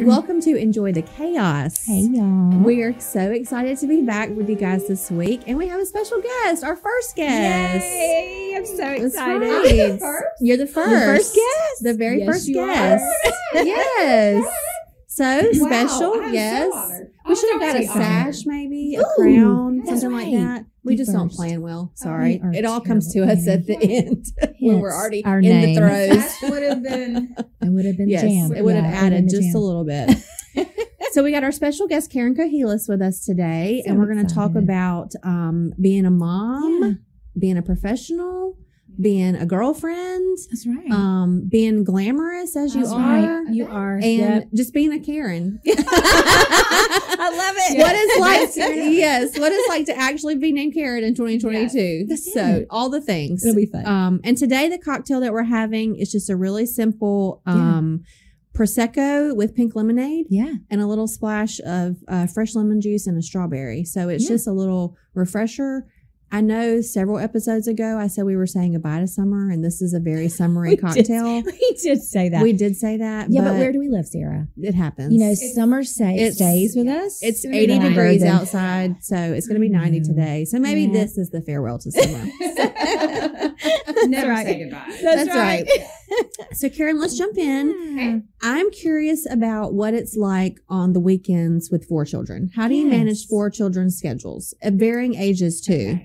Welcome to Enjoy the Chaos. Hey, y'all. We are so excited to be back with you guys this week, and we have a special guest, our first guest. Yay! I'm so excited. That's right. You're the first. You're the first guest. The very first guest. Yes. So special. I'm yes. so honored. We should have got a sash, maybe, a crown, something like that. We just don't plan well. Sorry. It all comes to us at the end when we're already in the throes. That would have been. It would have been yes, jammed. it would have added just a little bit. So we got our special guest, Karen Kohelis, with us today, and we're going to talk about being a mom, being a professional, being a girlfriend. That's right. Being glamorous as you are. Right. You are. And just being a Karen. I love it. What it's like what it's like to actually be named Karen in 2022. Yes, so all the things. It'll be fun. And today the cocktail that we're having is just a really simple Prosecco with pink lemonade. Yeah. And a little splash of fresh lemon juice and a strawberry. So it's just a little refresher. I know several episodes ago I said we were saying goodbye to summer, and this is a very summery cocktail. We did say that. We did say that. Yeah, but where do we live, Sarah? It happens. You know, summer stays with us. It's 80 degrees outside, so it's going to be 90 today. So maybe this is the farewell to summer. Never say goodbye. That's right. So, Karen, let's jump in. Okay. I'm curious about what it's like on the weekends with 4 children. How do you manage 4 children's schedules at varying ages, too?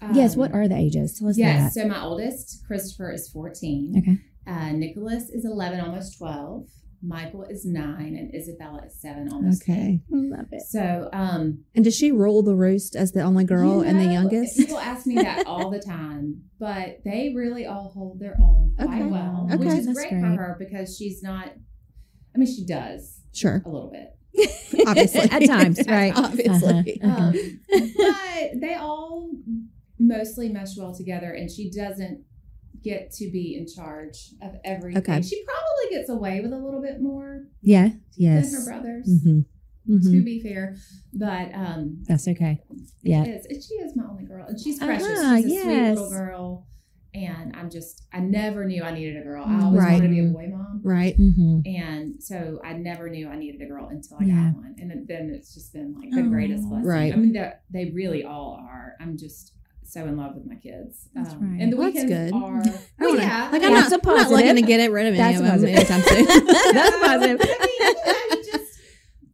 Okay. Yes, what are the ages? Tell us yes, that. so my oldest, Christopher, is 14. Okay. Nicholas is 11, almost 12. Michael is 9, and Isabella is 7, almost 10. Love it. So, And does she rule the roost as the only girl and the youngest? People ask me that all the time, but they really all hold their own quite well, which is great for her because she's not, I mean, she does. Sure. A little bit. Obviously. At times, right? Obviously. But they all mostly mesh well together, and she doesn't get to be in charge of everything. Okay. She probably gets away with a little bit more Yeah. than Yes. her brothers, Mm-hmm. to be fair. But That's okay. Yeah. she is my only girl, and she's precious. Ah, She's a sweet yes. little girl, and I never knew I needed a girl. I always wanted to be a boy mom. Right. Mm-hmm. And so I never knew I needed a girl until I got one. And then it's just been like the greatest blessing. Right. I mean, they really all are. I'm just so in love with my kids. That's right. And the Well, that's weekends good. are, Like, I'm That's not a positive. looking to get rid of any That's of a them positive. anytime soon. That's positive. I mean,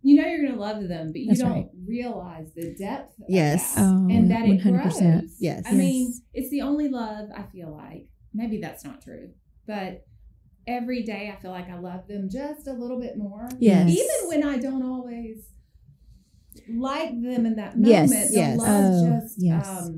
you know you're going to love them, but you That's don't right. realize the depth of Yes. that. Oh, And that it 100%. grows. Yes. I mean, it's the only love I feel like. Maybe that's not true, but every day I feel like I love them just a little bit more. Yes. Even when I don't always like them in that moment, Yes. the Yes. love just, yes.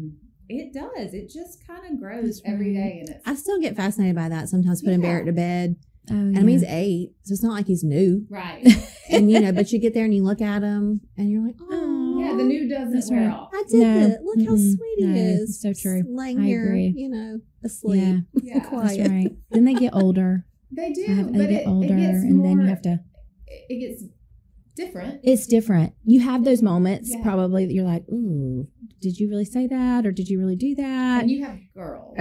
It does. It just kind of grows That's every right. day. And it's, I still get fascinated by that. Sometimes putting Barrett to bed. Oh, And I mean, he's 8, so it's not like he's new. right. And, but you get there and you look at him and you're like, oh, Yeah, the new doesn't That's wear right. off. I did No. it. Look how Mm-mm. sweet he No, is. it's so true. Just laying I here, agree. asleep. Yeah. Yeah, Quiet. That's right. Then they get older. they do. They but get older, it gets and more, then you have to. It gets different. It's different. You have those moments Yeah. probably that you're like, ooh, did you really say that, or did you really do that? And you have girls.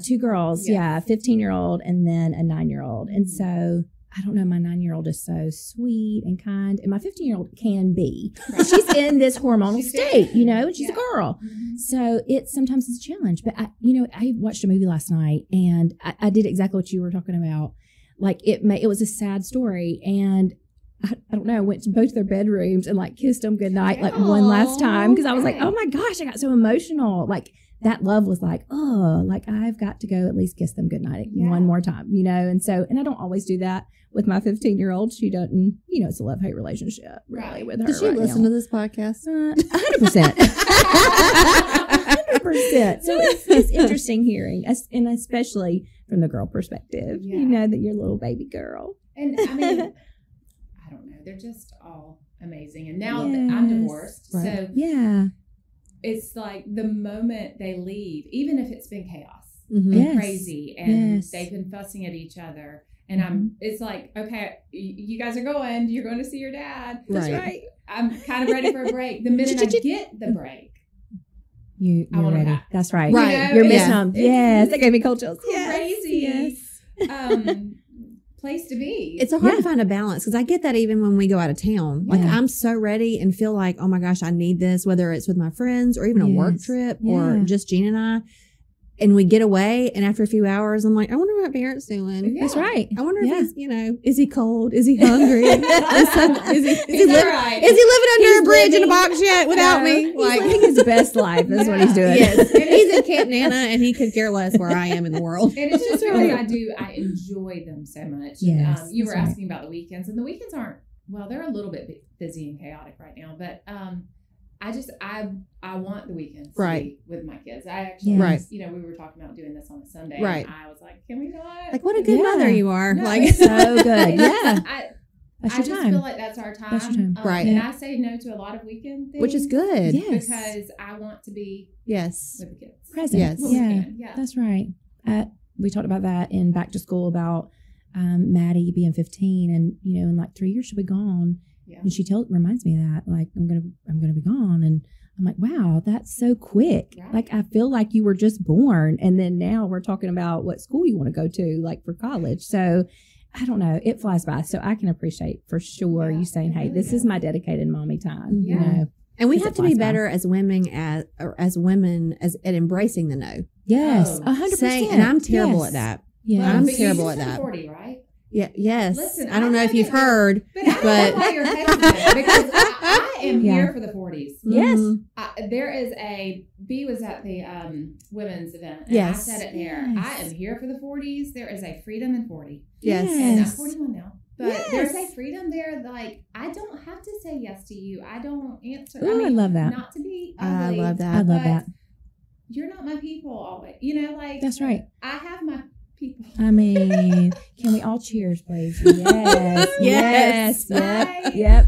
2 girls, Yeah. 15-year-old and then a 9-year-old. And so I don't know, my 9-year-old is so sweet and kind, and my 15-year-old can be. Right. She's in this hormonal She's state, very- and she's a girl. Mhm. So sometimes it's a challenge. But I watched a movie last night, and I did exactly what you were talking about. Like it was a sad story, and I don't know, I went to both their bedrooms and like kissed them goodnight like one last time, because I was like, oh my gosh, I got so emotional. Like that love was like, oh, like I've got to go at least kiss them goodnight one more time, and I don't always do that with my 15-year-old. She doesn't, it's a love-hate relationship really Right. with her. Did she listen to this podcast? 100%. 100%. So it's interesting hearing, and especially from the girl perspective, Yeah. that you're a little baby girl. And I mean, I don't know. They're just all amazing. And now that Yes. I'm divorced, Right. so Yeah. it's like the moment they leave, even if it's been chaos Mhm. and Yes. crazy, and Yes. they've been fussing at each other, and it's like, okay, you guys are going. You're going to see your dad. That's right. I'm kind of ready for a break. The minute I get the break, You're wanna ready. pack. That's right. Right. You're it's- missing them. it's Yes. That gave me cold chills. crazy. Yes. place to be. It's hard to find a balance because I get that even when we go out of town. Like I'm so ready and feel like, oh my gosh, I need this, whether it's with my friends or even a work trip or just Gina and I. And we get away, and after a few hours, I'm like, I wonder what Barrett's doing. That's right. I wonder if he's, is he cold? Is he hungry? is he living under a bridge in a box yet without me? He's living his best life. That's what he's doing. Yes. He's in Camp Nana, and he could care less where I am in the world. And it's just because I enjoy them so much. Yes, you were asking about the weekends, and the weekends aren't, well, they're a little bit busy and chaotic right now, but I want the weekends to be with my kids. I actually, we were talking about doing this on a Sunday. Right. And I was like, can we not? Like, what a good mother you are. No, like, so good. Yeah. I just feel like that's our time. That's your time. Right. And I say no to a lot of weekend things. Which is good. Yes. Because I want to be with the kids. Present. Yes. Yeah. That's right. We talked about that in Back to School about Maddie being 15 and, in like 3 years she'll be gone. Yeah. And she reminds me of that, like, I'm gonna be gone. And I'm like, wow, that's so quick. Right. Like, I feel like you were just born. And then now we're talking about what school you want to go to, like for college. So I don't know. It flies by. So I can appreciate for sure you saying, hey, this is my dedicated mommy time. Yeah. And we have to be better as women at embracing the no. Yes. 100%. And I'm terrible at that. Yeah. Well, I'm terrible at that. 40, right? Yeah. Yes. Listen, I don't know if you've heard, but I don't know why you're hesitant because I am here for the 40s. Yes. There is B was at the women's event. And yes. I said it there. Yes. I am here for the 40s. There is a freedom in 40. Yes. And I'm 41 now. But there's a freedom there. Like, I don't have to say yes to you. I don't answer. Ooh, I love that. Not to be ugly. I love that. I love that. You're not my people always. That's right. I have my people. I mean, can we all cheers, please? Yes. Yes. Yep.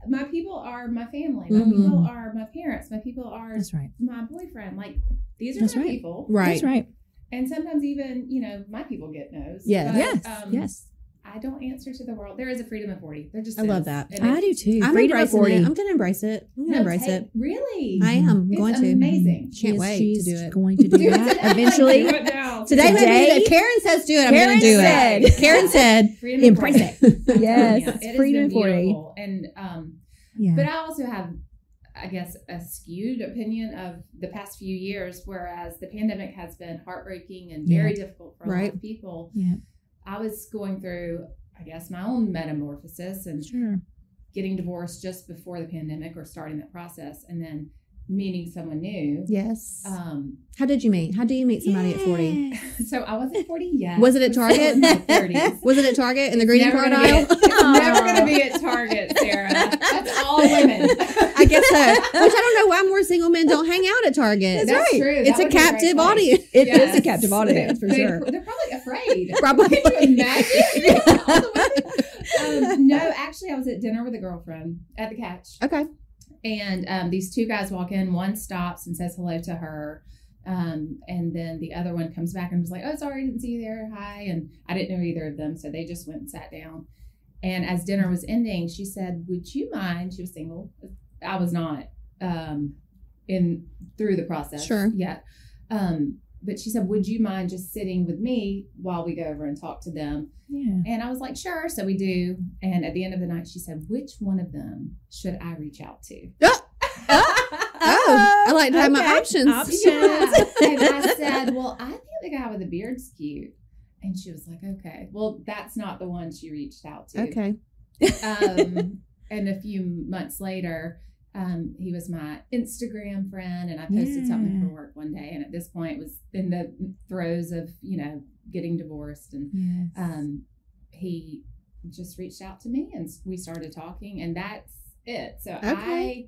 My people are my family. My people are my parents. My people are my boyfriend. Like, these are my people. Right. That's right. And sometimes even, my people get no's. Yes. But, yes. I don't answer to the world. There is a freedom of 40. There just I love that. I do too. I'm freedom of 40. I'm going to embrace it. It. Really? I am going to. Amazing. Can't wait to do it. Going to do that eventually. Do it now. Today, Karen says do it. I'm going to do it. Karen said, embrace it. Yes. It Freedom has been 40. beautiful. And, but I also have, I guess, a skewed opinion of the past few years, whereas the pandemic has been heartbreaking and very difficult for a lot of people. Yeah. I was going through, I guess, my own metamorphosis and getting divorced just before the pandemic or starting that process and then meeting someone new. Yes. How did you meet? How do you meet somebody at 40? So I wasn't 40 yet. Was it at Target? Was it at Target in the greeting card aisle? It's never going to be at Target, Sarah. That's all women. I guess so. Which I don't know why more single men don't hang out at Target. That's true. It's a captive audience. It is a captive audience for sure. They're probably afraid. Probably. Can you imagine? All the women? No, actually, I was at dinner with a girlfriend at the Catch. Okay. And these two guys walk in. One stops and says hello to her. And then the other one comes back and was like, oh, sorry, I didn't see you there. Hi. And I didn't know either of them. So they just went and sat down. And as dinner was ending, she said, would you mind? She was single. I was not through the process yet. But she said, would you mind just sitting with me while we go over and talk to them? Yeah. And I was like, sure. So we do. And at the end of the night, she said, which one of them should I reach out to? I like to have my options. Yeah. And I said, well, I think the guy with the beard's cute. And she was like, okay. Well, that's not the one she reached out to. Okay. And a few months later, he was my Instagram friend, and I posted something for work one day. And at this point, it was in the throes of, getting divorced. And he just reached out to me, and we started talking, and that's it. So I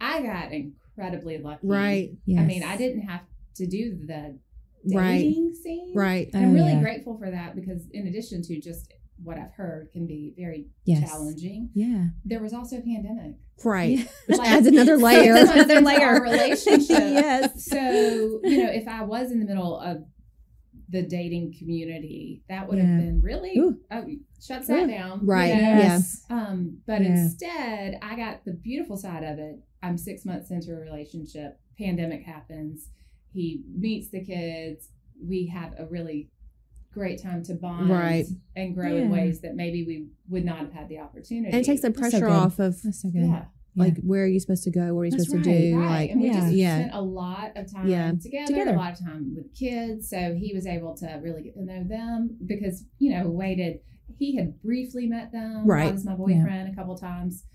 got incredibly lucky. Right. Yes. I mean, I didn't have to do the dating scene. Right. And I'm really grateful for that because in addition to just what I've heard can be very challenging. Yeah. There was also a pandemic. Right. Yeah. Which adds another layer. Another layer. Our relationship. Yes. So, if I was in the middle of the dating community, that would have been really, shuts that down. Right. Yes. But instead, I got the beautiful side of it. I'm 6 months into a relationship. Pandemic happens. He meets the kids. We have a really great time to bond and grow in ways that maybe we would not have had the opportunity. And it takes the pressure off of That's so good. like where are you supposed to go? What are you supposed to do? Right. Like, and we just spent a lot of time together, a lot of time with kids. So he was able to really get to know them because, he had briefly met them. Right. I was my boyfriend a couple times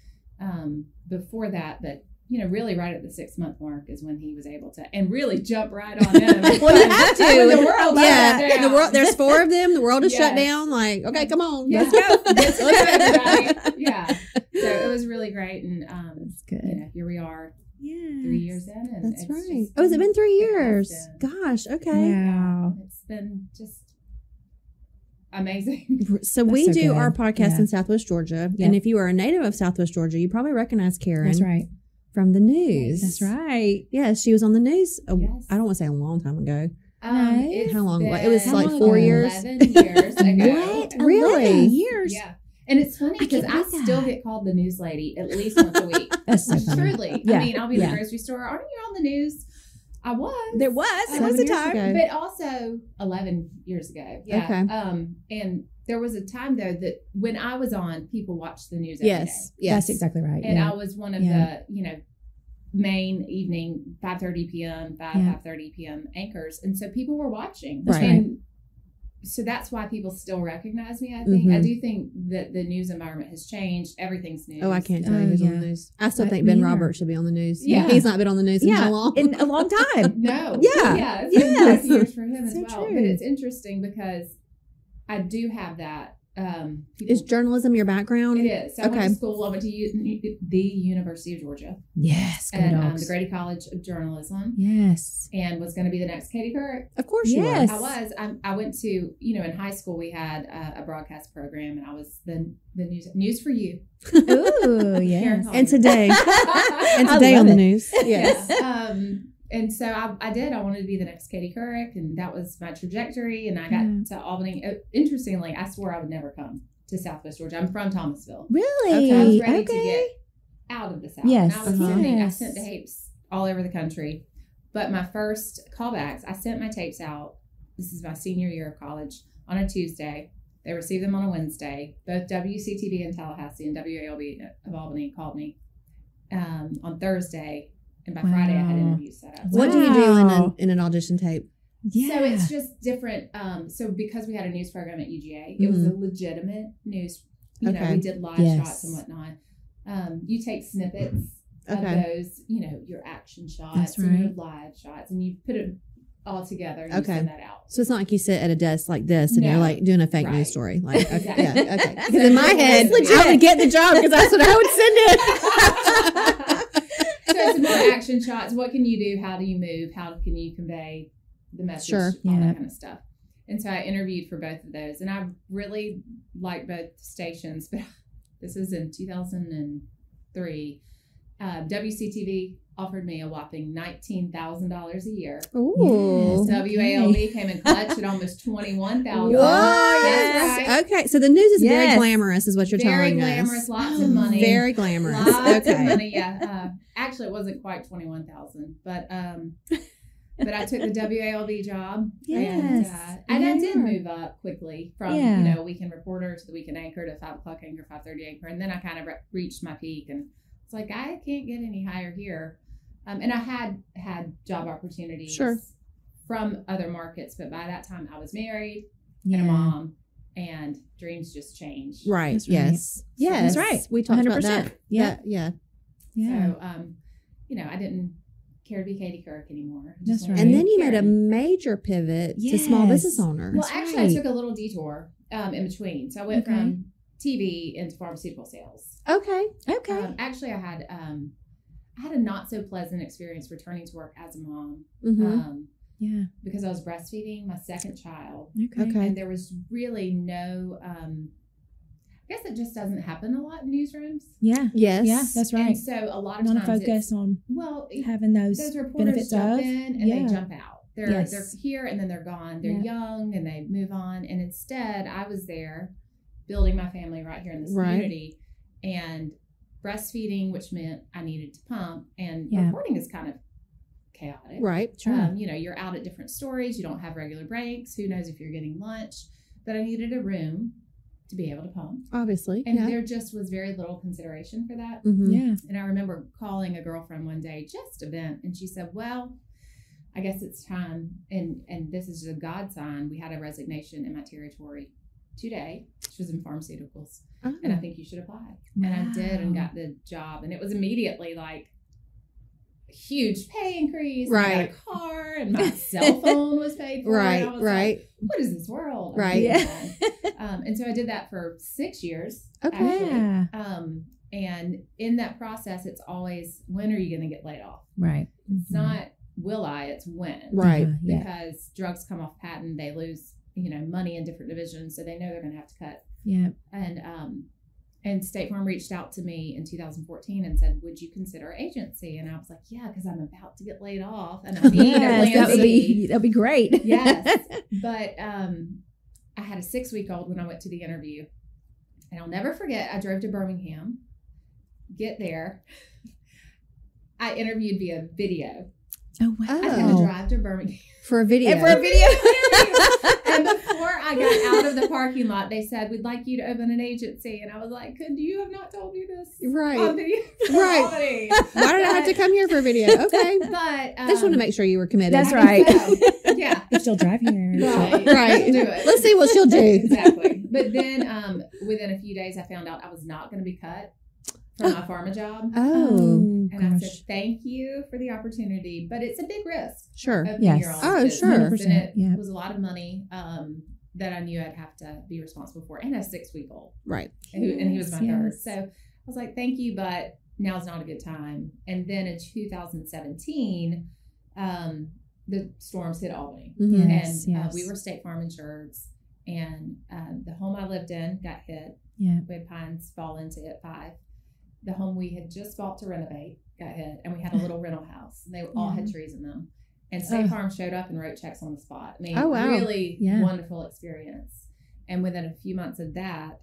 before that, but really right at the 6-month mark is when he was able to and really jump right on in. Well, you have to. The world, the world. There's 4 of them. The world is shut down. Like, okay, come on, let's go. Let's go, everybody. So it was really great, and that's good. Here we are. Yeah, 3 years in, and that's right. Has it been 3 years? Gosh, okay. Wow, it's been just amazing. So we do our podcast in Southwest Georgia, and if you are a native of Southwest Georgia, you probably recognize Karen. That's right. From the news. That's right. Yes, she was on the news. Yes. I don't want to say a long time ago. How long? It was like 4 years. 11 years ago. What? Really? 11 years? Yeah. And it's funny because I still get called the news lady at least once a week. That's so funny. Truly. Yeah. I mean, I'll be in the grocery store. Aren't you on the news? I was. There was. It 7 was a years time. ago. But also 11 years ago. Yeah. Okay. And there was a time, though, that when I was on, people watched the news every day. Yes. That's exactly right. And I was one of the, main evening 5:30 p.m. 5:30 p.m. anchors, and so people were watching. Right. And so that's why people still recognize me. I think I do think that the news environment has changed. Everything's news. Oh, I can't tell you who's on the news. I still think Ben Roberts should be on the news. Yeah. He's not been on the news in how long? In a long time. No. Yeah. It's been quite a few years for him as So well. true. But it's interesting because I do have that. Is journalism your background? It is. So I went to school. I went to the University of Georgia. Yes. And the Grady College of Journalism. Yes. And was going to be the next Katie Couric. Of course you were. Yes. I was. I went to, in high school we had a broadcast program, and I was the news for you. Ooh, yes. And today. And today on the news. Yes. Yeah. And so I did. I wanted to be the next Katie Couric, and that was my trajectory. And I got to Albany. Interestingly, I swore I would never come to Southwest Georgia. I'm from Thomasville. Really? I was ready to get out of the South. Yes. And I was I sent the tapes all over the country. But my first callbacks, I sent my tapes out. This is my senior year of college on a Tuesday. They received them on a Wednesday. Both WCTV in Tallahassee and WALB of Albany called me on Thursday. And by Friday, I had interviews set up. What do you do in an audition tape? Yeah. So it's just different. So because we had a news program at UGA, it was a legitimate news. We did live shots and whatnot. You take snippets of those, your action shots and your live shots, and you put it all together and you send that out. So it's not like you sit at a desk like this and you're like doing a fake news story. Like, Exactly. Okay. Because in my head, I would get the job because that's what I would send it. So it's more action shots. What can you do? How do you move? How can you convey the message? All that kind of stuff. And so I interviewed for both of those. And I really liked both stations. But this was in 2003. WCTV offered me a whopping $19,000 a year. Ooh. Yes, WALB came in clutch at almost $21,000. Whoa, yes. Right. Okay, so the news is very glamorous, is what you're telling us. Very glamorous, lots of money. Very glamorous. Lots of money, yeah. Actually, it wasn't quite $21,000, but I took the WALB job. Yes. And I did move up quickly from weekend reporter to the weekend anchor to 5 o'clock anchor, 5:30 anchor, and then I kind of reached my peak, and it's like I can't get any higher here. And I had job opportunities from other markets, but by that time I was married and a mom, and dreams just changed. Right. That's yes. Right. Yes. That's right. We talked 100%. about that. Yeah. Yeah. So, I didn't care to be Katie Couric anymore. That's right. And then you made a major pivot to small business owner. Well, actually, I took a little detour in between. So I went from TV into pharmaceutical sales. Okay. Actually, I had a not so pleasant experience returning to work as a mom. Mm-hmm. Because I was breastfeeding my second child. Okay. And there was really no, I guess it just doesn't happen a lot in newsrooms. Yes. Yeah, that's right. And so a lot of Not times focus on having those reporters benefits jump of in and they jump out. They're here and then they're gone. They're young and they move on. And instead, I was there building my family right here in this community, and breastfeeding, which meant I needed to pump, and reporting is kind of chaotic. Right. Sure. You're out at different stores. You don't have regular breaks. Who knows if you're getting lunch? But I needed a room to be able to pump. Obviously. And there just was very little consideration for that. Mm-hmm. Yeah. And I remember calling a girlfriend one day just to vent, and she said, well, I guess it's time. And this is a God sign. We had a resignation in my territory today, which was in pharmaceuticals. Oh. And I think you should apply. And I did and got the job. And it was immediately like a huge pay increase. Right. I got a car and my cell phone was paid for. Right. And I was right. like, what is this world? Right. Yeah. And so I did that for 6 years. Okay. Actually. Yeah. And in that process, it's always, when are you going to get laid off? Right. It's not will I, it's when. Right. Yeah. Because drugs come off patent, they lose, money in different divisions, so they know they're going to have to cut. Yeah. And State Farm reached out to me in 2014 and said, would you consider agency? And I was like, yeah, because I'm about to get laid off and I need a plan that'd B. be great. Yes. But I had a 6-week-old when I went to the interview. And I'll never forget, I drove to Birmingham, get there. I interviewed via video. Oh, wow. I had to drive to Birmingham. For a video. And for a video. And before I got out of the parking lot, they said, we'd like you to open an agency. And I was like, could you have not told me this? Right. On video? Right. Why did I have to come here for a video? Okay. But I just want to make sure you were committed. That's right. So, yeah. If she'll drive here. Right. Right. She'll do it. Let's see what she'll do. Exactly. But then within a few days, I found out I was not going to be cut from my pharma job. Oh. And I said, thank you for the opportunity, but it's a big risk. Sure. Of Yes. being your own Oh, business. sure. And it 100%, was a lot of money that I knew I'd have to be responsible for, and a 6-week-old. Right. And he was my Yes. third. So I was like, thank you, but now's not a good time. And then in 2017, the storms hit Albany. Mhm. Yes, And yes. we were State Farm insureds. And the home I lived in got hit. Yeah. We had pines fall into it 5. The home we had just bought to renovate got hit. And we had a little rental house. And they all had trees in them. And State Farm showed up and wrote checks on the spot. I mean, Oh, wow. really Yeah. wonderful experience. And within a few months of that,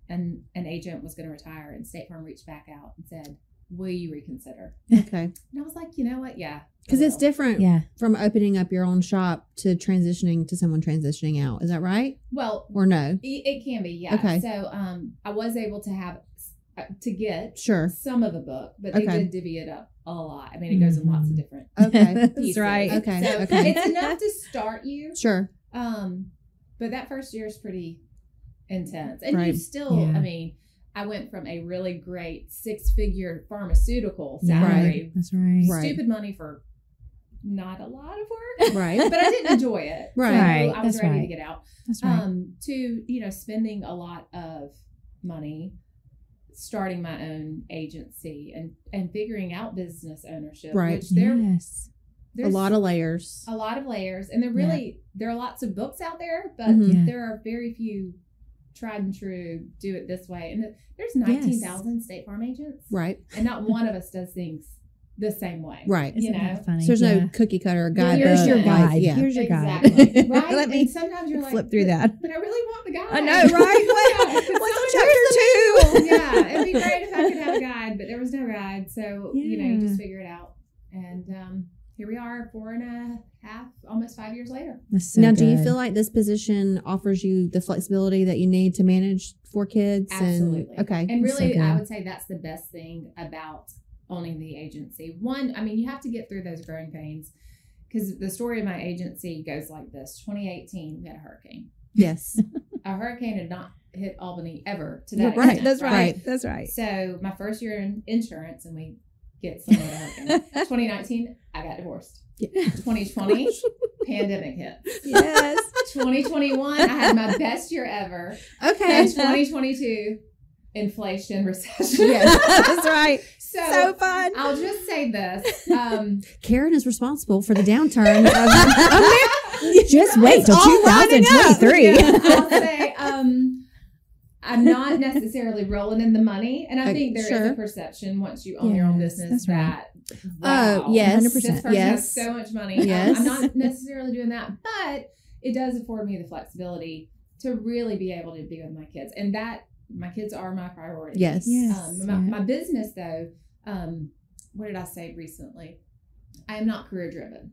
an agent was going to retire, and State Farm reached back out and said, will you reconsider? Okay. And I was like, you know what? Yeah. Because it's different Yeah. from opening up your own shop to transitioning to someone transitioning out. Is that right? Well, Or no? it can be, yeah. Okay. So I was able to have to get Sure. some of the book, but they Okay. did divvy it up a lot. I mean, it goes in lots of different Okay. That's pieces. right. Okay, So okay. it's enough to start you. Sure. But that first year is pretty intense. And you Right. still, Yeah. I mean, I went from a really great 6-figure pharmaceutical Yeah. salary, That's right. Right. stupid money for not a lot of work, Right. but I didn't enjoy it. Right. So Right. I was That's ready right. to get out. That's right. To, spending a lot of money starting my own agency and figuring out business ownership, Right. which Yes. A lot of layers. a lot of layers, and there are lots of books out there, but Mhm. Yeah. there are very few tried and true do it this way. And there's 19,000 State Farm agents, Right. and not one of us does things the same way. Right. Isn't You know? that funny? So there's Yeah. no cookie cutter or guide. Here's your Like, guide. yeah. Here's your guide. Exactly. Right? Let me And sometimes you're like, flip through that. But I really want the guide. I know, right? Yeah, What's on so chapter 2? yeah, it'd be great if I could have a guide, but there was no guide. So, you Yeah. just figure it out. And here we are 4.5, almost 5 years later. That's so Now, do you good. feel like this position offers you the flexibility that you need to manage 4 kids? Absolutely. Okay. And That's so really, good. I would say that's the best thing about owning the agency. One, I mean, you have to get through those growing pains, because the story of my agency goes like this. 2018, we had a hurricane. Yes. A hurricane had not hit Albany ever to that Right. extent, That's right. Right. That's right. So my first year in insurance, and we get some of the hurricane. 2019, I got divorced. 2020, pandemic hit. Yes. 2021, I had my best year ever. Okay. And 2022, inflation, recession. Yes. That's right. So fun. I'll just say this. Karen is responsible for the downturn. Just wait till all lining up. 2023. I'll say I'm not necessarily rolling in the money. And I think there is Sure. a perception once you own your own Yes, business that's right. that, wow, yes. 100%. this person Yes. has so much money. Yes. I'm not necessarily doing that, but it does afford me the flexibility to really be able to be with my kids. And that my kids are my priority. Yes. Yes. My business, though, what did I say recently? I am not career driven.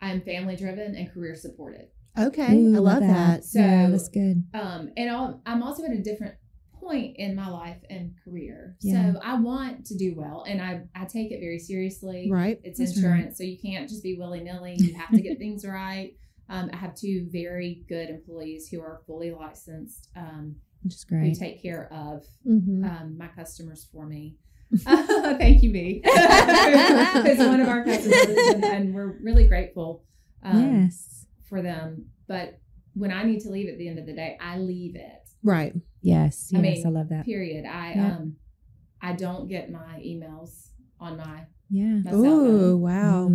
I am family driven and career supported. Okay. Ooh, I love that. So that's good. And I'm also at a different point in my life and career. Yeah. So I want to do well, and I take it very seriously. Right. It's That's insurance, so you can't just be willy-nilly. You have to get things right. I have 2 very good employees who are fully licensed, Which is who great. take care of Mm-hmm. my customers for me. Thank you, B. It's one of our customers, and we're really grateful Yes. for them. But when I need to leave at the end of the day, I leave it. Right. Yes. I Yes. mean, I love that. Period. I don't get my emails on my Yeah. cell phone. Oh, wow.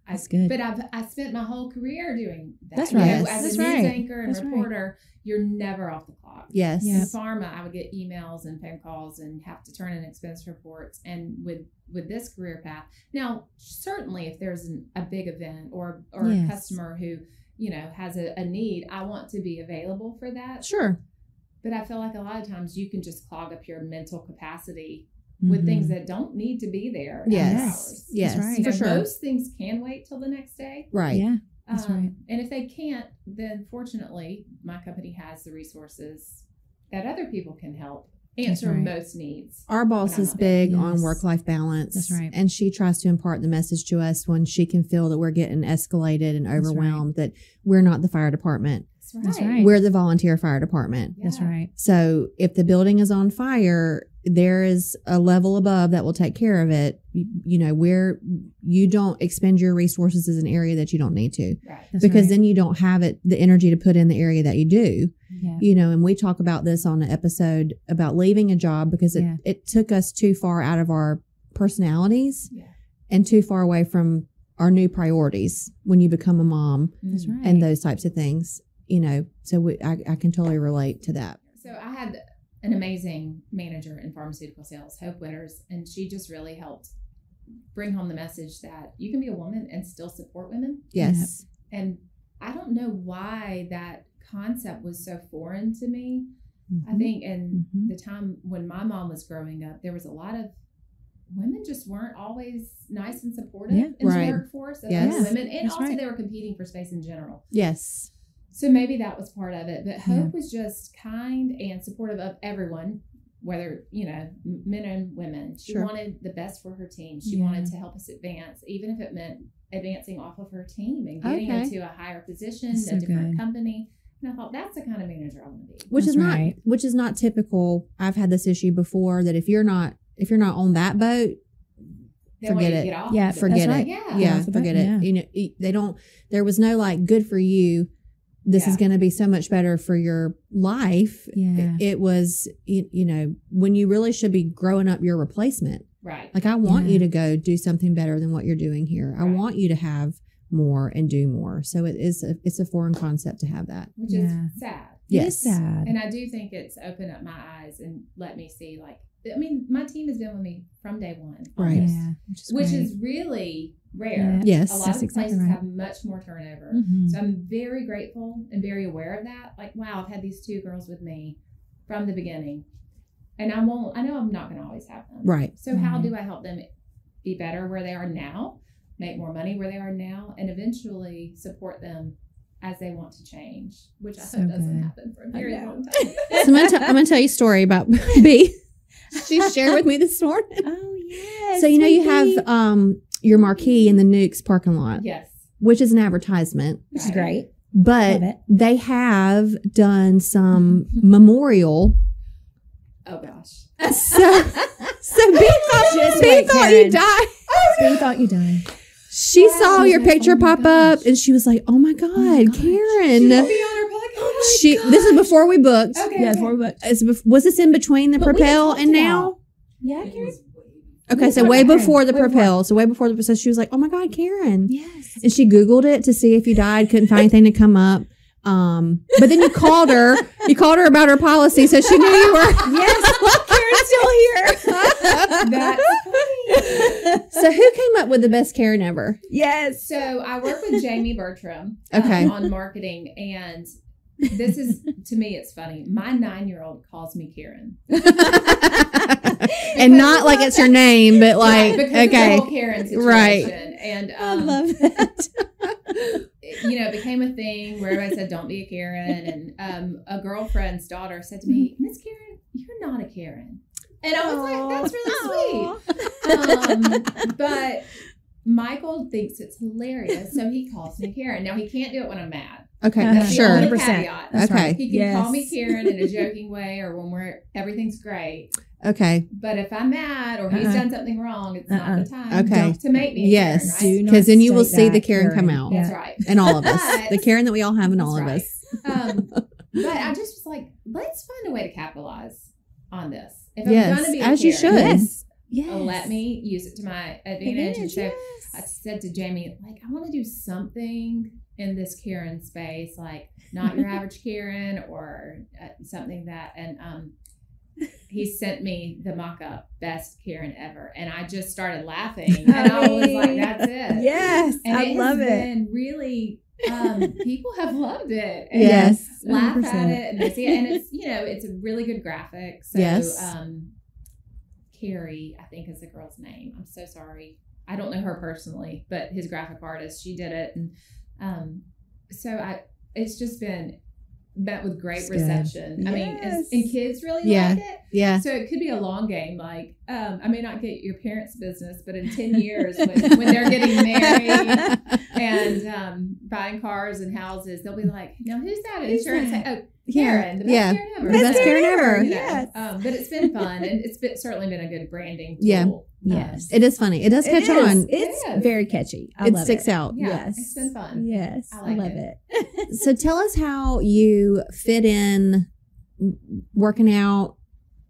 That's good. But I spent my whole career doing that. That's You know, right. as That's a news right. anchor and That's right. reporter, you're never off the clock. Yes. Yeah. In pharma, I would get emails and phone calls and have to turn in expense reports. And with this career path, now certainly if there's a big event or Yes. a customer who has a need, I want to be available for that. Sure. But I feel like a lot of times you can just clog up your mental capacity with things that don't need to be there. Yes. After hours. Yes. That's right. You know, For sure. Most things can wait till the next day. Right. Yeah. That's right. And if they can't, then fortunately, my company has the resources that other people can help answer right. most needs. Our boss But I'm is not big Yes. on work-life balance. That's right. And she tries to impart the message to us when she can feel that we're getting escalated and right. overwhelmed, that we're not the fire department. That's right. right. We're the volunteer fire department. Yeah. That's right. So if the building is on fire, there is a level above that will take care of it. Where you don't expend your resources as an area that you don't need to, Right. That's because right. then you don't have the energy to put in the area that you do. Yeah. And we talk about this on an episode about leaving a job because Yeah. it took us too far out of our personalities Yeah. and too far away from our new priorities when you become a mom That's right. and those types of things. So I can totally relate to that. So I had an amazing manager in pharmaceutical sales, Hope Witters, and she just really helped bring home the message that you can be a woman and still support women. Yes. And I don't know why that concept was so foreign to me. I think in Mhm. the time when my mom was growing up, there was a lot of women just weren't always nice and supportive Yeah. in Right. the workforce of Yes. other women. And That's also right. they were competing for space in general. Yes. So maybe that was part of it. But Yeah. Hope was just kind and supportive of everyone, whether, men and women. She Sure. wanted the best for her team. She Yeah. wanted to help us advance, even if it meant advancing off of her team and getting Okay. into a higher position, That's so a different good. company. And I thought that's the kind of manager I want to be. Which That's is right. which is not typical. I've had this issue before that if you're not on that boat, They want forget you to it. get off Yeah, of it. forget That's it. Yeah. Yeah, Off the forget boat, it. yeah. They don't. There was no like, good for you. This is Yeah. going to be so much better for your life. Yeah. It was, when you really should be growing up your replacement. Right. Like, I want Yeah. you to go do something better than what you're doing here. I Right. want you to have more and do more. So it's a foreign concept to have that. Which Yeah. is sad. It Yes. is sad. And I do think it's opened up my eyes and let me see, my team has been with me from day one. Right. almost, Yeah. Which great. is really rare. Yeah. Yes. A lot That's of exactly places right. have much more turnover. Mhm. So I'm very grateful and very aware of that. Like, wow, I've had these 2 girls with me from the beginning. And I know I'm not going to always have them. Right. So how Right. do I help them be better where they are now, make more money where they are now, and eventually support them as they want to change, which I So hope doesn't good. happen for a very know. long time. So I'm going to tell you a story about B. She shared with me this morning. Oh yes. So, you sweetie. have your marquee in the Nukes parking lot, Yes. which is an advertisement, which is great. but Love it. they have done some memorial. Oh gosh. So B Just B wait, thought you Karen. died. They thought you died. She Wow. saw She your was like, picture "Oh my pop up gosh." and she was like, oh my God, gosh. Karen. She'll be on our podcast. This is before we booked. Okay. Yeah, okay. before we booked. Was this in between the But we Propel talked and about- now? Yeah, It Karen. was Okay, so Okay. way before the Way before. Propel. So way before the so she was like, oh my God, Karen. Yes. And she Googled it to see if you died, couldn't find anything to come up. But then you called her about her policy, so she knew you were. Yes. Karen's still here. That's funny. So who came up with the best Karen ever? Yes. So I work with Jamie Bertram Okay. on marketing, and this is, to me, it's funny. My 9-year-old calls me Karen. And not like it's your name, but like, Right, because of the okay. whole Karen situation. Right. And I love that. it became a thing where everybody said, don't be a Karen. And a girlfriend's daughter said to me, Miss Karen, you're not a Karen. And I was like, that's really sweet. But Michael thinks it's hilarious, so he calls me Karen. Now, he can't do it when I'm mad. Okay, That's the sure. only 100%. caveat. That's Okay. right. He can call me Karen in a joking way or when everything's great. Okay. But if I'm mad or he's done something wrong, it's not the time Okay. to make me a Yes. Karen, right? Because then you will state see that, the Karen come Karen. out. That's Yeah. right. In all of us. But- The Karen that we all have in all of That's us. But I just was like, let's find a way to capitalize on this. If I'm Yes, going to be a as you Karen, should. Yes. let me use it to my advantage. And so yes. I said to Jamie, like, I want to do something in this Karen space, like not your average Karen or something that, and he sent me the mock-up best Karen ever. And I just started laughing and I was like, that's it. Yes. And I love has it. been really, people have loved it. And Yes. laugh 100%. at it and they see it. And it's, it's a really good graphic. So, Yes. Carrie, I think is the girl's name. I'm so sorry. I don't know her personally, but his graphic artist, she did it. And it's just been met with great It's good. reception. I mean, Yes. and kids really Yeah. like it. Yeah. So it could be a long game. Like, I may not get your parents' business, but in 10 years, when they're getting married and buying cars and houses, they'll be like, now who's that Who's insurance? that? Oh, Karen, the best Yeah. Karen ever. The best So, Karen ever. Yes. but it's been fun, and certainly been a good branding tool. Yeah. Yes. It is funny. It does catch on. It's It is. very catchy. I It love sticks it. out. Yeah, Yes. it's been fun. Yes. I I, like love it. it. So tell us how you fit in working out,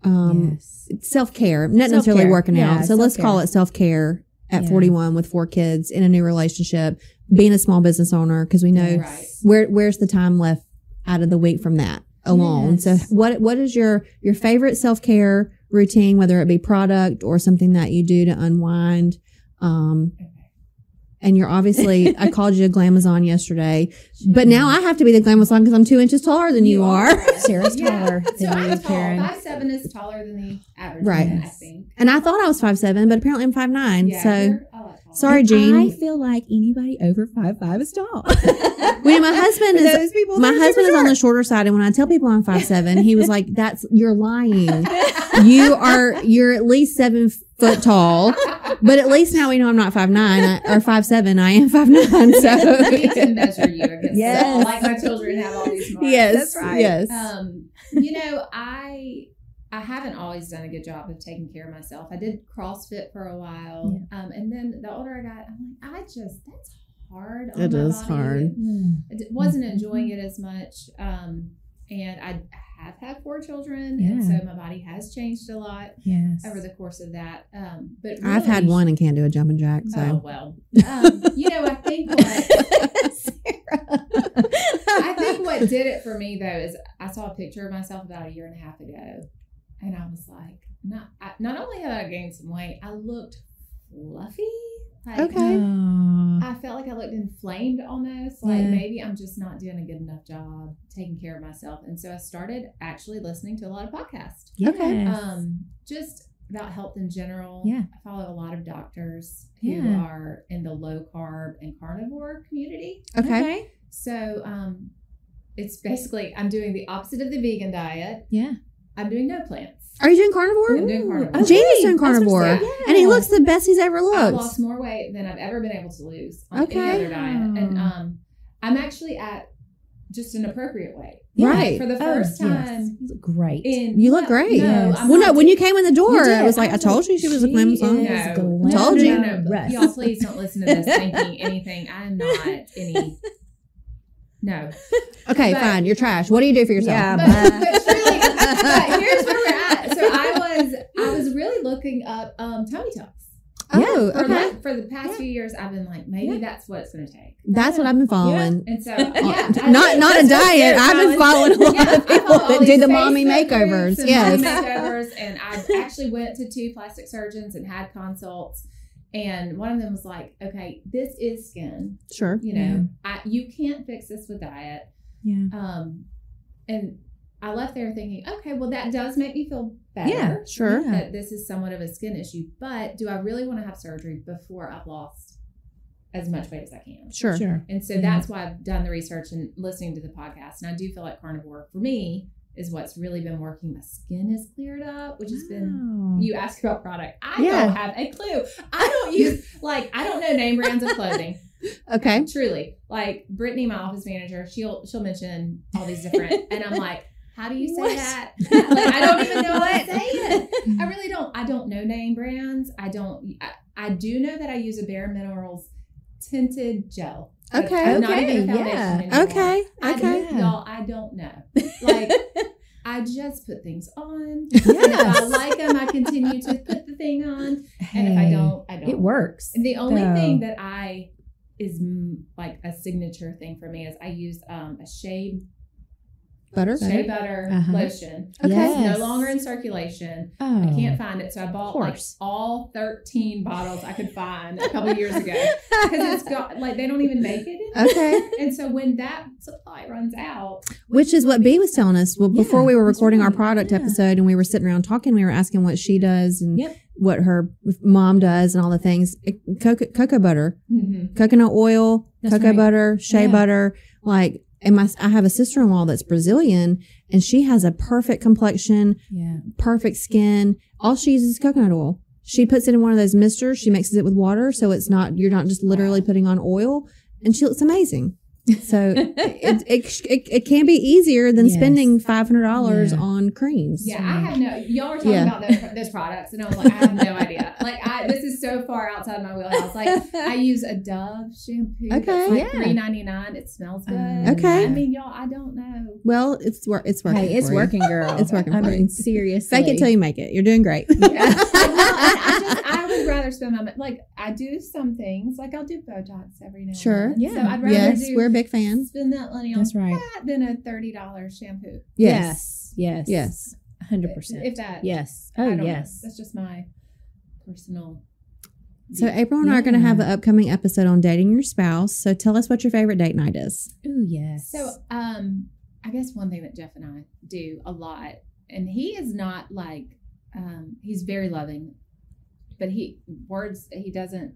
Yes. self-care, not necessarily Self-care. working Yeah, out. So let's call it self-care at Yeah. 41 with 4 kids in a new relationship, being a small business owner, because we know Right. where's the time left out of the week from that alone. Yes. So what is your favorite self-care routine, whether it be product or something that you do to unwind? Okay. And you're obviously, I called you a glamazon yesterday, but now I have to be the glamazon because I'm 2 inches taller than you are. Sarah's taller So than I'm you, tall. Karen. 5'7" is taller than the average Right. man, I think. And I thought I was 5'7", but apparently I'm 5'9". Yeah, So you're a lot taller. sorry, And Jean. I feel like anybody over 5'5" is tall. When my husband is Those people my think husband you're is on the short. shorter side, and when I tell people I'm 5'7", he was like, you're lying. You're at least 7 foot tall, but at least now we know I'm not 5'9" or 5'7". I am 5'9". So I need to measure you against Yes. the wall, like my children have all these marks. yes, That's right. yes. I haven't always done a good job of taking care of myself. I did CrossFit for a while. And then the older I got, I'm like, that's hard on It my is body. hard. I wasn't enjoying it as much. And I have had 4 children. And Yeah. so my body has changed a lot Yes. over the course of that. But I've had really- one and can't do a jumping jack. So Oh, well. I think what did it for me, though, is I saw a picture of myself about 1.5 years ago. And I was like, not only had I gained some weight, I looked fluffy. Like, Okay. I felt like I looked inflamed almost. Like Yeah. maybe I'm just not doing a good enough job taking care of myself. And so I started actually listening to a lot of podcasts. Okay. Just about health in general. Yeah. I follow a lot of doctors who Yeah. are in the low carb and carnivore community. Okay. So it's basically I'm doing the opposite of the vegan diet. Yeah. I'm doing no plants. Are you doing carnivore? I'm doing carnivore. Okay. Jamie's doing That's what I carnivore, said. Yeah. and he looks the best he's ever I've looked. lost more weight than I've ever been able to lose on Okay. any other diet. And I'm actually at just an appropriate weight. Right. For the Oh, first yes. time. You look great. You look great. Yes. I'm Well, no, not when you came in the door, You did. it was like, I told you she was a She glamazon. is No. Told you. glamorous. Y'all, please don't listen to this thinking anything. I'm not any. No. Okay, But- fine. You're trash. What do you do for yourself? Yeah. But truly, but here's where we're at. So I was really looking up tummy tucks. Oh, For, okay. for the past few years, I've been like, maybe that's what it's going to take. That's what I've been following. And so, Not I a did. diet. I've been following a lot Yeah, of I people follow all that do these the mommy Facebook makeovers. groups and Yes. mommy makeovers, and I actually went to 2 plastic surgeons and had consults. And one of them was like, okay, this is skin. Sure. You know, you can't fix this with diet. Yeah. And I left there thinking, okay, well, that does make me feel better. Yeah, sure. That this is somewhat of a skin issue. But do I really want to have surgery before I've lost as much weight as I can. Sure. And so that's why I've done the research and listening to the podcast. And I do feel like carnivore for me is what's really been working. My skin has cleared up, which has been, you ask about product. I don't have a clue. I don't use, I don't know name brands of clothing. Okay. Truly. Like Brittany, my office manager, she'll mention all these different, and I'm like, how do you say that? I don't even know how to say it. I really don't. I don't know name brands. I do know that I use a Bare Minerals tinted gel. Okay. Not even a foundation anymore. Okay. Y'all, I don't know. I just put things on. Yes. And if I like them, I continue to put the thing on. And if I don't, I don't. It works. And the only thing that is like a signature thing for me is I use a shea butter lotion. Okay. It's no longer in circulation. I can't find it. So I bought all 13 bottles I could find a couple years ago because it's got they don't even make it anymore. Okay. And so when that supply runs out, which is what B was telling us. Well, before we were recording our product episode and we were sitting around talking, we were asking what she does and what her mom does and all the things. Cocoa butter, coconut oil, cocoa butter, shea butter, And I have a sister-in-law that's Brazilian, and she has a perfect complexion, perfect skin. All she uses is coconut oil. She puts it in one of those misters. She mixes it with water, so you're not just literally putting on oil, and she looks amazing. So it can be easier than spending $500 on creams. Yeah, I have y'all were talking about those products, and I was like, I have no idea. This is so far outside my wheelhouse. I use a Dove shampoo. Okay, that's $3.99. It smells good. Okay, I mean, y'all, I don't know. Well, it's working. Hey, it's working, girl. It's working. I mean, seriously, fake it till you make it. You're doing great. I would rather spend my money. I do some things. I'll do Botox every now and then. Yeah. So I'd rather we're big fans. Spend that money on that than a $30 shampoo. Yes. 100%. If that. Yes. Oh, yes. That's just my personal. So April and I are going to have an upcoming episode on dating your spouse. So tell us what your favorite date night is. Oh, yes. So I guess one thing that Jeff and I do a lot, and he is not he's very loving, but he doesn't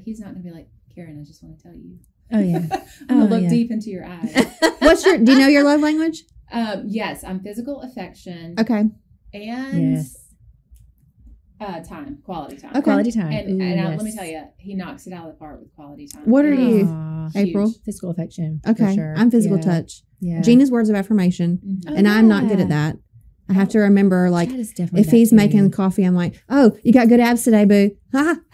he's not going to be like, Karen, I just want to tell you. Oh yeah. I'm gonna look deep into your eyes. Do you know your love language? Yes, I'm physical affection. Okay. And quality time. Okay. Quality time. And let me tell you, he knocks it out of the park with quality time. What are you, April? Physical affection. Okay. For sure. I'm physical touch. Yeah. Gina's words of affirmation. And I'm not good at that. I have to remember, if he's making coffee, I'm like, oh, you got good abs today, boo.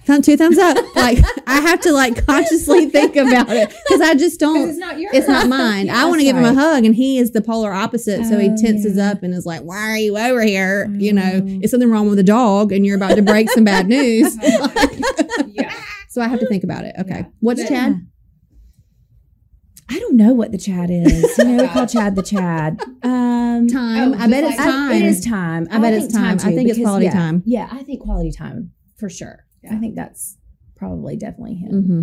2 thumbs up. I have to consciously think about it because I just don't. It's not mine. I want to give him a hug, and he is the polar opposite. So he tenses up and is like, why are you over here? Is something wrong with the dog, and you're about to break some bad news. So I have to think about it. Okay. Yeah. What's Chad? I don't know what the Chad is. We call Chad the Chad. Time. I bet it's time. It is time. I bet it's time. I think it's quality time. Yeah, I think quality time for sure. Yeah. I think that's probably definitely him. Mm-hmm.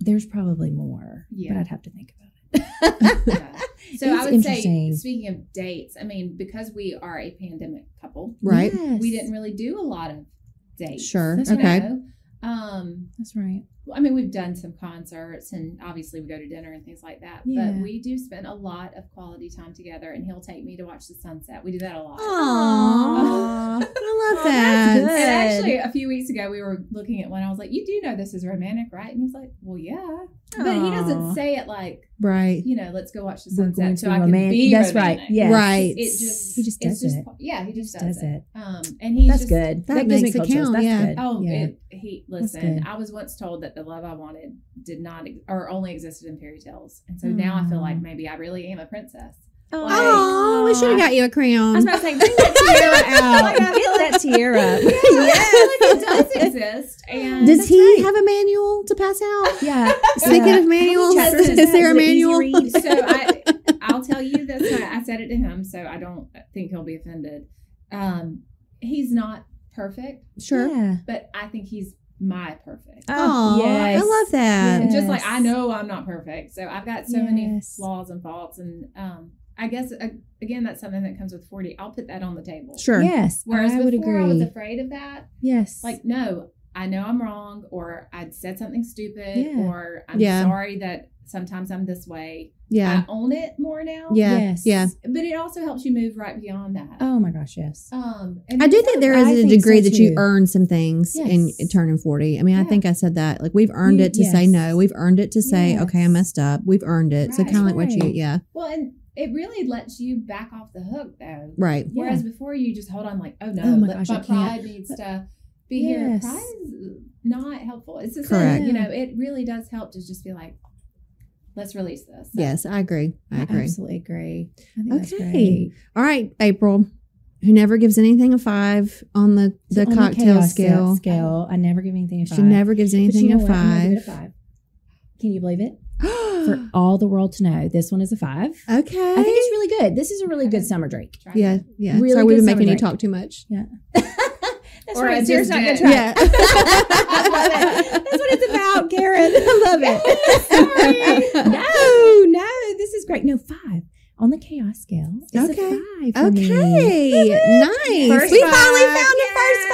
There's probably more, but I'd have to think about it. So I would say, speaking of dates, I mean, because we are a pandemic couple, right? Yes. We didn't really do a lot of dates. Sure. Okay. That's right. I mean, we've done some concerts and obviously we go to dinner and things like that. Yeah. But we do spend a lot of quality time together, and he'll take me to watch the sunset. We do that a lot. Aww. I love that. And actually, a few weeks ago, we were looking at one. I was like, you do know this is romantic, right? And he was like, well, yeah. Aww. But he doesn't say it right. Let's go watch the sunset so I can be That's romantic. Right. Yeah. Right. He just does it. Yeah, he just does it. And he's that's good. That gives me count. That's good. Oh, yeah. Listen, I was once told that the love I wanted did not or only existed in fairy tales, and so now I feel like maybe I really am a princess. Oh, we should have got you a crown. I was about to say, bring that tiara out. Get that tiara. It does exist. And does he have a manual to pass out? Yeah. Speaking of manuals, is there a manual? So I'll tell you this. I said it to him, so I don't think he'll be offended. He's not perfect. Sure. But I think he's my perfect. Oh, yes. I love that. Yes. Just I know I'm not perfect. So I've got so many flaws and faults. And I guess, again, that's something that comes with 40. I'll put that on the table. Sure. Yes. Whereas I would before agree. I was afraid of that. Yes. No, I know I'm wrong, or I said something stupid, Yeah. or I'm Yeah. sorry that sometimes I'm this way. Yeah. I own it more now. Yeah. Yes. Yeah. But it also helps you move right beyond that. Oh my gosh, yes. And I do think there is I a think degree so that you too. earn some things in Yes. turning 40. I mean, I Yeah. think I said that. Like, we've earned it to say Yes. no. We've earned it to say, Yes. okay, I messed up. We've earned it. So Right. kind of like what you, Right. yeah. Well, and it really lets you back off the hook, though. Right. Yeah. Whereas before you just hold on like, oh no, Oh my gosh, I pride needs to be here. Yes. Pride is not helpful. It's the Correct. same, it really does help to just be like, let's release this. So, Yes, I agree. I agree. absolutely agree. I think that's Okay. great. All right, April, who never gives anything a 5 on the So on cocktail chaos scale. I never give anything a 5. She never gives But anything you know a what? I'm gonna give 5. it a 5. Can you believe it? For all the world to know, this one is a 5. Okay. I think it's really good. This is a really good summer drink. Try Yeah, that. yeah. Really Sorry, we've good been making summer you drink. talk too much. Yeah. That's Or right. I Sarah's just not going to did. try. Yeah. I love it. That's what it's about, Karen. I love it. Sorry. No, this is great. No, 5 on the chaos scale. It's Okay. a 5 for me. Okay, nice. First We 5. finally found the first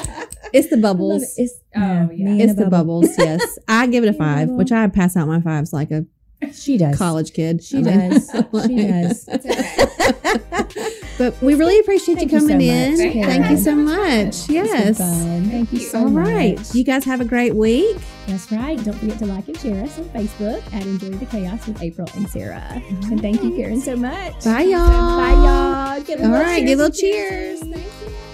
5. It's the I love bubbles. it. It's, Oh, yeah. me and It's a the bubble. bubbles. Yes, I give it a Me and a 5, bubble. which I pass out my 5s like a She does. college kid. She I mean, does. like- She does. It's okay. But we really appreciate Thank you you so coming much, in. Karen. Thank you so It's much. been It's been Yes. fun. Thank you so All much. right. You guys have a great week. That's right. Don't forget to like and share us on Facebook at Enjoy the Chaos with April and Sarah. And thank you, Karen, so much. Bye, y'all. Bye, y'all. Give a All little right. cheers Give a little and cheers. Thank you.